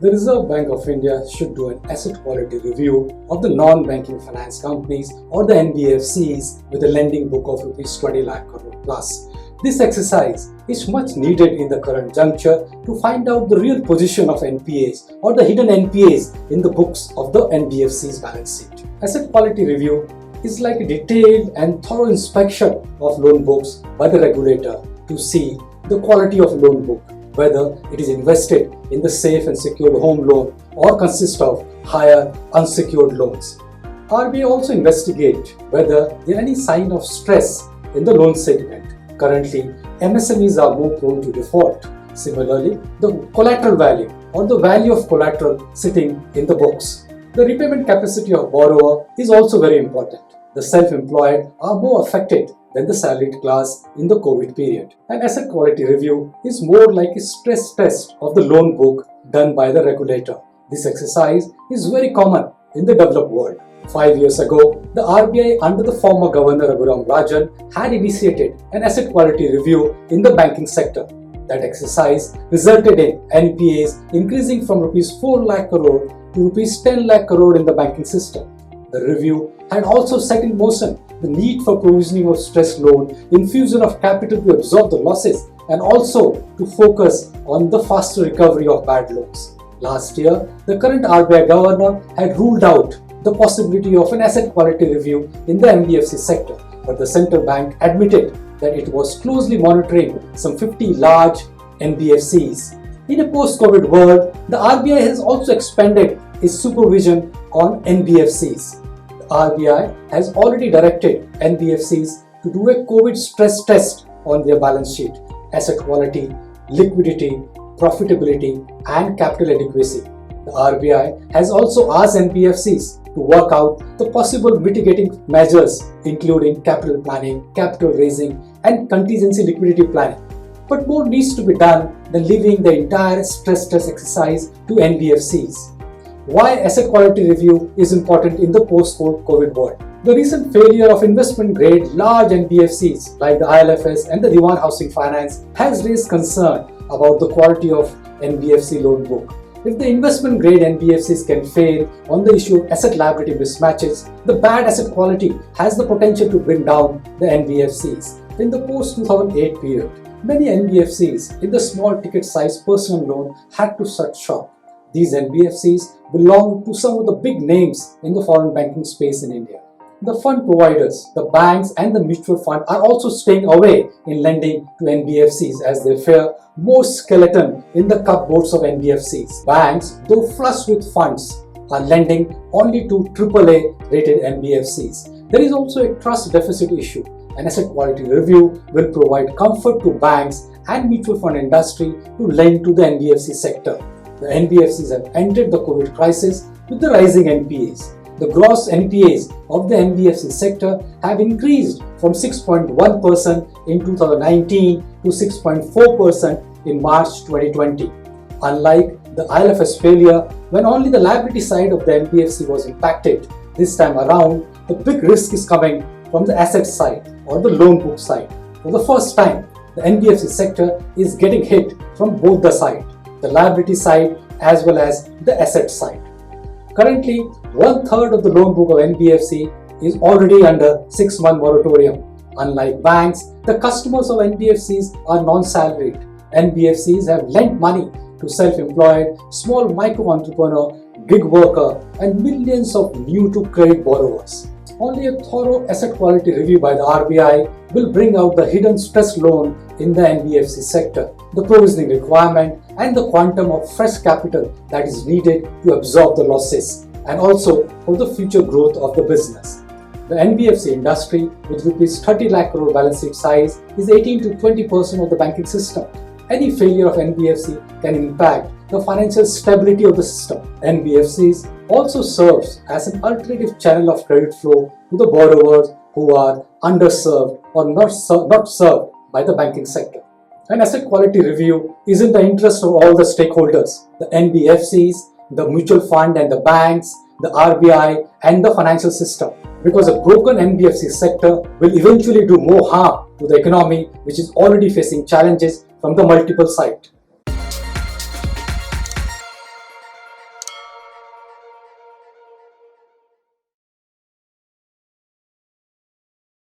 The Reserve Bank of India should do an asset quality review of the non-banking finance companies or the NBFCs with a lending book of rupees 20 lakh crore plus. This exercise is much needed in the current juncture to find out the real position of NPAs or the hidden NPAs in the books of the NBFC's balance sheet. Asset quality review is like a detailed and thorough inspection of loan books by the regulator to see the quality of loan book, whether it is invested in the safe and secured home loan or consists of higher unsecured loans. RBI also investigate whether there are any sign of stress in the loan segment. Currently, MSMEs are more prone to default. Similarly, the collateral value or the value of collateral sitting in the books. The repayment capacity of borrower is also very important. The self-employed are more affected than the salaried class in the COVID period. An asset quality review is more like a stress test of the loan book done by the regulator. This exercise is very common in the developed world. 5 years ago, the RBI under the former Governor Raghuram Rajan had initiated an asset quality review in the banking sector. That exercise resulted in NPAs increasing from rupees 4 lakh crore to rupees 10 lakh crore in the banking system. The review had also set in motion the need for provisioning of stress loan, infusion of capital to absorb the losses, and also to focus on the faster recovery of bad loans. Last year, the current RBI governor had ruled out the possibility of an asset quality review in the NBFC sector, but the central bank admitted that it was closely monitoring some 50 large NBFCs. In a post-COVID world, the RBI has also expanded its supervision on NBFCs. The RBI has already directed NBFCs to do a COVID stress test on their balance sheet, asset quality, liquidity, profitability, and capital adequacy. The RBI has also asked NBFCs to work out the possible mitigating measures including capital planning, capital raising, and contingency liquidity planning. But more needs to be done than leaving the entire stress test exercise to NBFCs. Why asset quality review is important in the post-COVID world? The recent failure of investment-grade large NBFCs like the ILFS and the Diwan Housing Finance has raised concern about the quality of NBFC loan book. If the investment-grade NBFCs can fail on the issue of asset liability mismatches, the bad asset quality has the potential to bring down the NBFCs. In the post-2008 period, many NBFCs in the small ticket size personal loan had to shut shop. These NBFCs belong to some of the big names in the foreign banking space in India. The fund providers, the banks and the mutual fund are also staying away in lending to NBFCs as they fear more skeleton in the cupboards of NBFCs. Banks, though flush with funds, are lending only to AAA rated NBFCs. There is also a trust deficit issue. An asset quality review will provide comfort to banks and mutual fund industry to lend to the NBFC sector. The NBFCs have entered the COVID crisis with the rising NPAs. The gross NPAs of the NBFC sector have increased from 6.1% in 2019 to 6.4% in March 2020. Unlike the ILFS failure, when only the liability side of the NBFC was impacted, this time around, the big risk is coming from the asset side or the loan book side. For the first time, the NBFC sector is getting hit from both the sides, the liability side as well as the asset side. Currently, 1/3 of the loan book of NBFC is already under 6-month moratorium. Unlike banks, the customers of NBFCs are non-salaried. NBFCs have lent money to self-employed, small micro-entrepreneur, gig worker, and millions of new-to-credit borrowers. Only a thorough asset quality review by the RBI will bring out the hidden stress loan in the NBFC sector, the provisioning requirement, and the quantum of fresh capital that is needed to absorb the losses, and also for the future growth of the business. The NBFC industry, with rupees 30 lakh crore balance sheet size, is 18 to 20% of the banking system. Any failure of NBFC can impact the financial stability of the system. NBFCs also serves as an alternative channel of credit flow to the borrowers who are underserved or not served by the banking sector. An asset quality review is in the interest of all the stakeholders, the NBFCs, the mutual fund and the banks, the RBI and the financial system, because a broken NBFC sector will eventually do more harm to the economy, which is already facing challenges from the multiple sides.